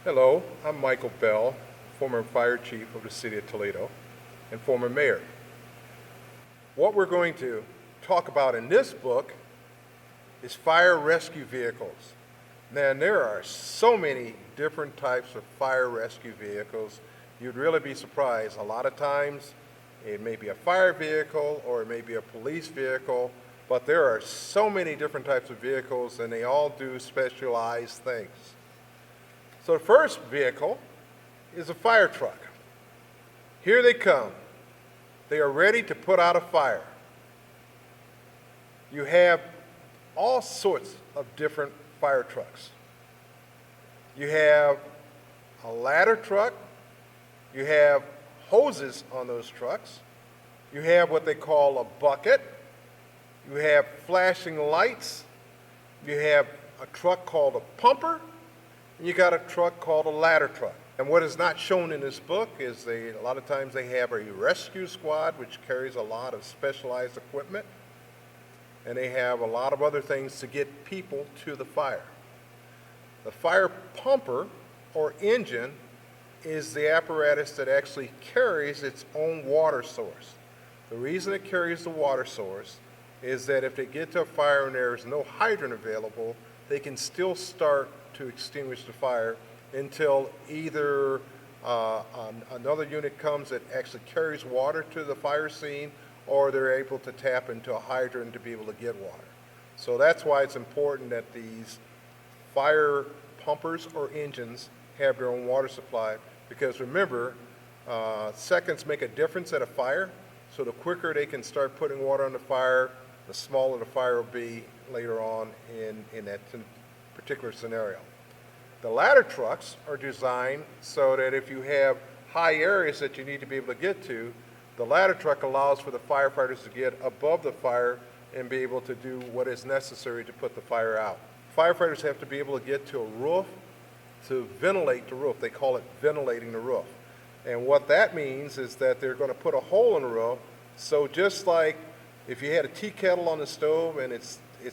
Hello, I'm Michael Bell, former fire chief of the city of Toledo and former mayor. What we're going to talk about in this book is fire rescue vehicles. Now, there are so many different types of fire rescue vehicles, you'd really be surprised. A lot of times it may be a fire vehicle or it may be a police vehicle, but there are so many different types of vehicles and they all do specialized things. So the first vehicle is a fire truck. Here they come. They are ready to put out a fire. You have all sorts of different fire trucks. You have a ladder truck. You have hoses on those trucks. You have what they call a bucket. You have flashing lights. You have a truck called a pumper. And you got a truck called a ladder truck. And what is not shown in this book is a lot of times they have a rescue squad which carries a lot of specialized equipment. And they have a lot of other things to get people to the fire. The fire pumper or engine is the apparatus that actually carries its own water source. The reason it carries the water source is that if they get to a fire and there is no hydrant available, they can still start to extinguish the fire until either another unit comes that actually carries water to the fire scene, or they're able to tap into a hydrant to be able to get water. So that's why it's important that these fire pumpers or engines have their own water supply, because remember, seconds make a difference at a fire, so the quicker they can start putting water on the fire, the smaller the fire will be later on in that particular scenario. The ladder trucks are designed so that if you have high areas that you need to be able to get to, the ladder truck allows for the firefighters to get above the fire and be able to do what is necessary to put the fire out. Firefighters have to be able to get to a roof to ventilate the roof. They call it ventilating the roof. And what that means is that they're going to put a hole in the roof, so just like if you had a tea kettle on the stove and it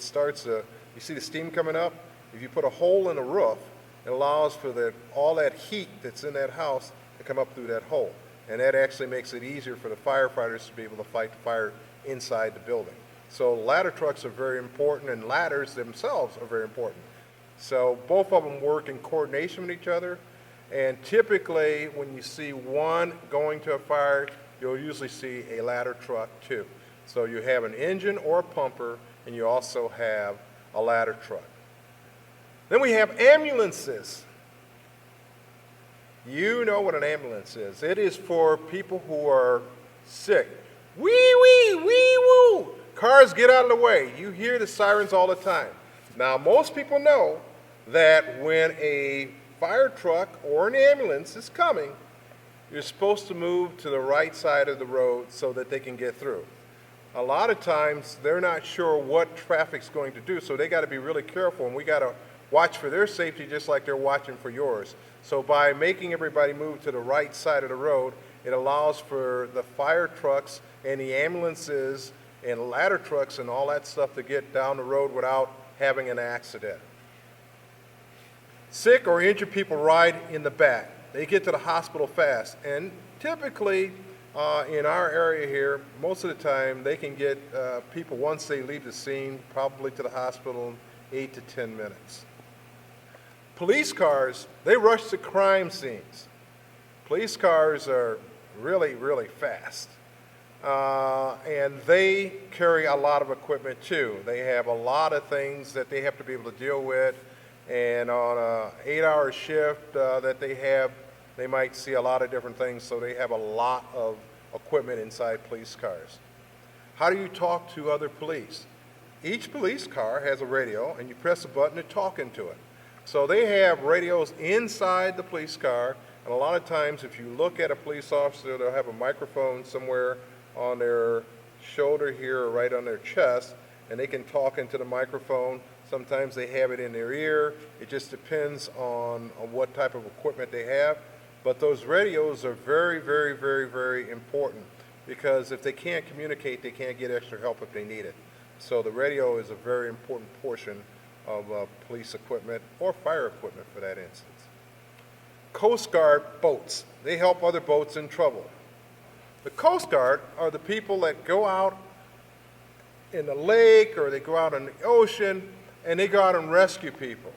starts, you see the steam coming up? If you put a hole in the roof, it allows for all that heat that's in that house to come up through that hole. And that actually makes it easier for the firefighters to be able to fight the fire inside the building. So ladder trucks are very important, and ladders themselves are very important. So both of them work in coordination with each other. And typically when you see one going to a fire, you'll usually see a ladder truck too. So you have an engine or a pumper, and you also have a ladder truck. Then we have ambulances. You know what an ambulance is. It is for people who are sick. Wee wee, wee woo. Cars, get out of the way. You hear the sirens all the time. Now, most people know that when a fire truck or an ambulance is coming, you're supposed to move to the right side of the road so that they can get through. A lot of times, they're not sure what traffic's going to do, so they got to be really careful, and we got to watch for their safety just like they're watching for yours. So by making everybody move to the right side of the road, it allows for the fire trucks and the ambulances and ladder trucks and all that stuff to get down the road without having an accident. Sick or injured people ride in the back. They get to the hospital fast, and typically in our area here, most of the time they can get people, once they leave the scene, probably to the hospital in 8 to 10 minutes. Police cars, they rush to crime scenes. Police cars are really, really fast. And they carry a lot of equipment too. They have a lot of things that they have to be able to deal with. And on an 8-hour shift that they have, they might see a lot of different things, so they have a lot of equipment inside police cars. How do you talk to other police? Each police car has a radio, and you press a button to talk into it. So they have radios inside the police car, and a lot of times if you look at a police officer, they'll have a microphone somewhere on their shoulder here or right on their chest, and they can talk into the microphone. Sometimes they have it in their ear. It just depends on what type of equipment they have. But those radios are very, very, very, very important, because if they can't communicate, they can't get extra help if they need it. So the radio is a very important portion of police equipment or fire equipment for that instance. Coast Guard boats. They help other boats in trouble. The Coast Guard are the people that go out in the lake or they go out in the ocean and they go out and rescue people.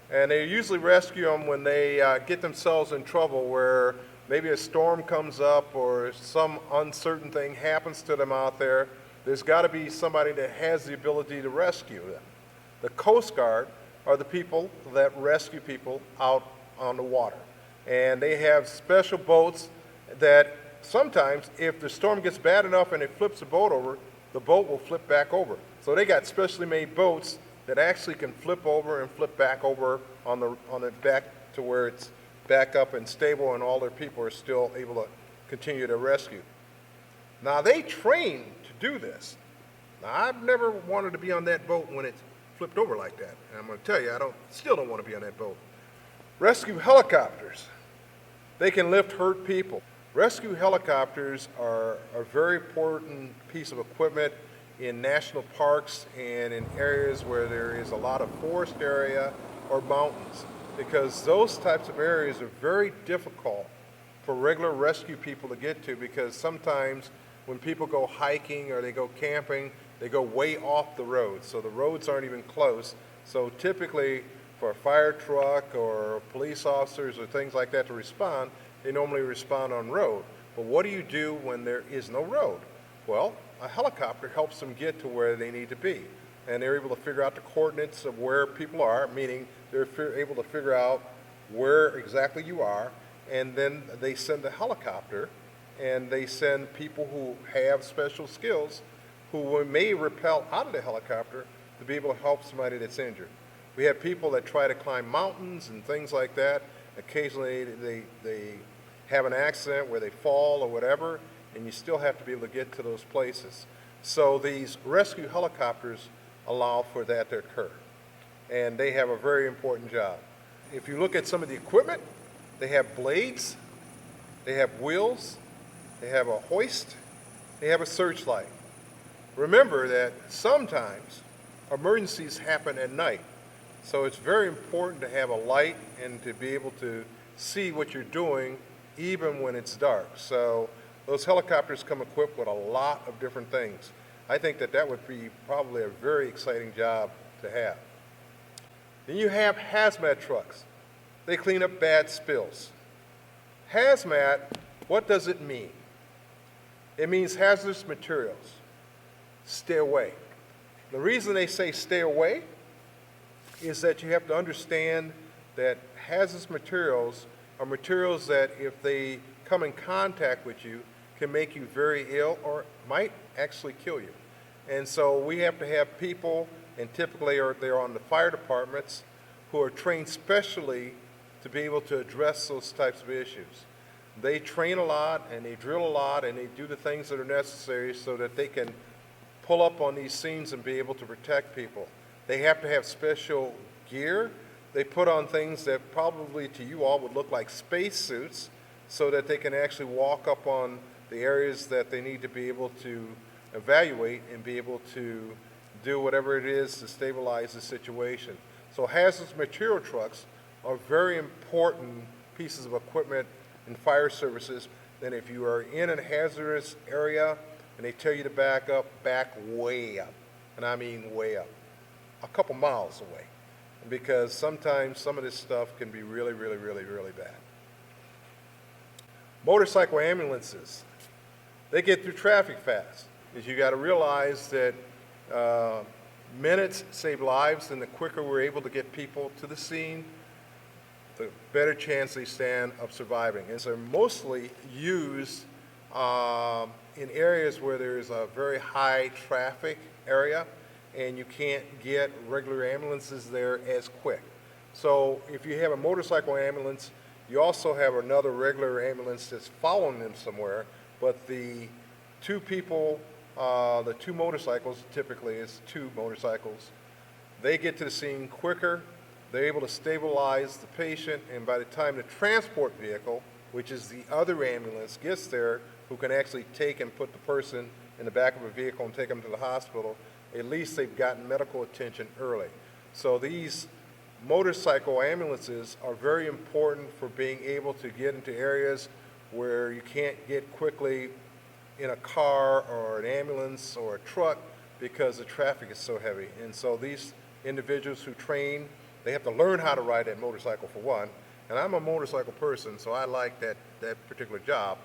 And they usually rescue them when they get themselves in trouble, where maybe a storm comes up or some uncertain thing happens to them out there. There's got to be somebody that has the ability to rescue them. The Coast Guard are the people that rescue people out on the water. And they have special boats that sometimes, if the storm gets bad enough and it flips the boat over, the boat will flip back over. So they got specially made boats that actually can flip over and flip back over on the back to where it's back up and stable and all their people are still able to continue to rescue. Now they train to do this. Now I've never wanted to be on that boat when it's flipped over like that. And I'm going to tell you, still don't want to be on that boat. Rescue helicopters. They can lift hurt people. Rescue helicopters are a very important piece of equipment in national parks and in areas where there is a lot of forest area or mountains, because those types of areas are very difficult for regular rescue people to get to, because sometimes when people go hiking or they go camping, they go way off the road, so the roads aren't even close. So typically for a fire truck or police officers or things like that to respond, they normally respond on road. But what do you do when there is no road? Well, a helicopter helps them get to where they need to be. And they're able to figure out the coordinates of where people are, meaning they're able to figure out where exactly you are, and then they send a helicopter, and they send people who have special skills who may rappel out of the helicopter to be able to help somebody that's injured. We have people that try to climb mountains and things like that. Occasionally they have an accident where they fall or whatever, and you still have to be able to get to those places. So these rescue helicopters allow for that to occur, and they have a very important job. If you look at some of the equipment, they have blades, they have wheels, they have a hoist, they have a searchlight. Remember that sometimes emergencies happen at night, so it's very important to have a light and to be able to see what you're doing even when it's dark. So those helicopters come equipped with a lot of different things. I think that would be probably a very exciting job to have. Then you have hazmat trucks. They clean up bad spills. Hazmat, what does it mean? It means hazardous materials. Stay away. The reason they say stay away is that you have to understand that hazardous materials are materials that, if they come in contact with you, can make you very ill or might actually kill you. And so we have to have people, and typically they're on the fire departments, who are trained specially to be able to address those types of issues. They train a lot and they drill a lot and they do the things that are necessary so that they can pull up on these scenes and be able to protect people. They have to have special gear. They put on things that probably to you all would look like space suits, so that they can actually walk up on the areas that they need to be able to evaluate and be able to do whatever it is to stabilize the situation. So hazardous material trucks are very important pieces of equipment in fire services. Then if you are in a hazardous area and they tell you to back up, back way up. And I mean way up, a couple miles away. Because sometimes some of this stuff can be really, really, really, really bad. Motorcycle ambulances, they get through traffic fast. Because you got to realize that minutes save lives, and the quicker we're able to get people to the scene, the better chance they stand of surviving. And so they're mostly used in areas where there's a very high traffic area, and you can't get regular ambulances there as quick. So if you have a motorcycle ambulance, you also have another regular ambulance that's following them somewhere, but the two people, the two motorcycles, typically it's two motorcycles, they get to the scene quicker, they're able to stabilize the patient, and by the time the transport vehicle, which is the other ambulance, gets there, who can actually take and put the person in the back of a vehicle and take them to the hospital, at least they've gotten medical attention early. So these motorcycle ambulances are very important for being able to get into areas where you can't get quickly in a car or an ambulance or a truck because the traffic is so heavy. And so these individuals who train, they have to learn how to ride that motorcycle for one. And I'm a motorcycle person, so I like that particular job.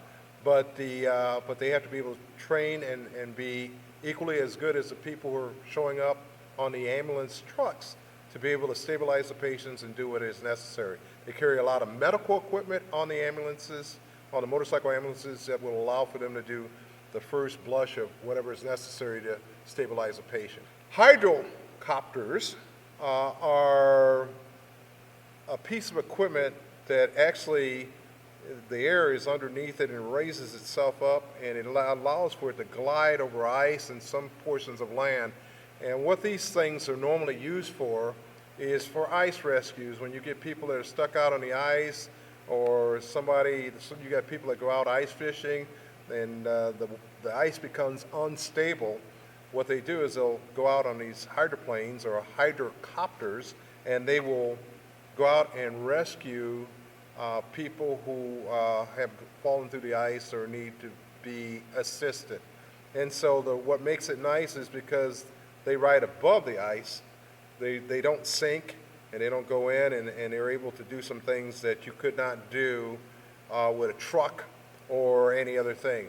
But they have to be able to train and be equally as good as the people who are showing up on the ambulance trucks to be able to stabilize the patients and do what is necessary. They carry a lot of medical equipment on the ambulances, on the motorcycle ambulances, that will allow for them to do the first blush of whatever is necessary to stabilize a patient. Hydrocopters are a piece of equipment that actually the air is underneath it and raises itself up, and it allows for it to glide over ice and some portions of land. And what these things are normally used for is for ice rescues. When you get people that are stuck out on the ice, or you got people that go out ice fishing and the ice becomes unstable, what they do is they'll go out on these hydroplanes or hydrocopters, and they will go out and rescue people who have fallen through the ice or need to be assisted. And so what makes it nice is because they ride above the ice, they don't sink and they don't go in, and they're able to do some things that you could not do with a truck or any other thing.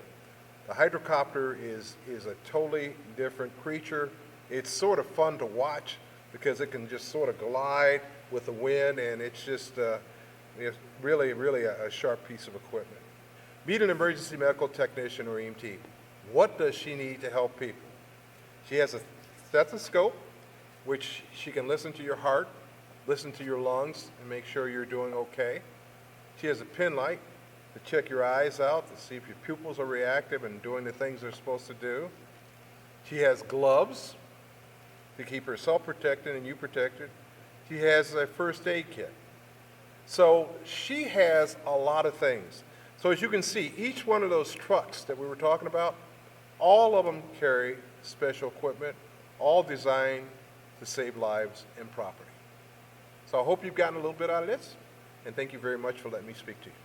The hydrocopter is a totally different creature. It's sort of fun to watch because it can just sort of glide with the wind, and it's just it's really a sharp piece of equipment. Meet an emergency medical technician or EMT. What does she need to help people? She has a stethoscope, which she can listen to your heart, listen to your lungs, and make sure you're doing okay. She has a pen light to check your eyes out to see if your pupils are reactive and doing the things they're supposed to do. She has gloves to keep herself protected and you protected. She has a first aid kit. So she has a lot of things. So as you can see, each one of those trucks that we were talking about, all of them carry special equipment, all designed to save lives and property. So I hope you've gotten a little bit out of this, and thank you very much for letting me speak to you.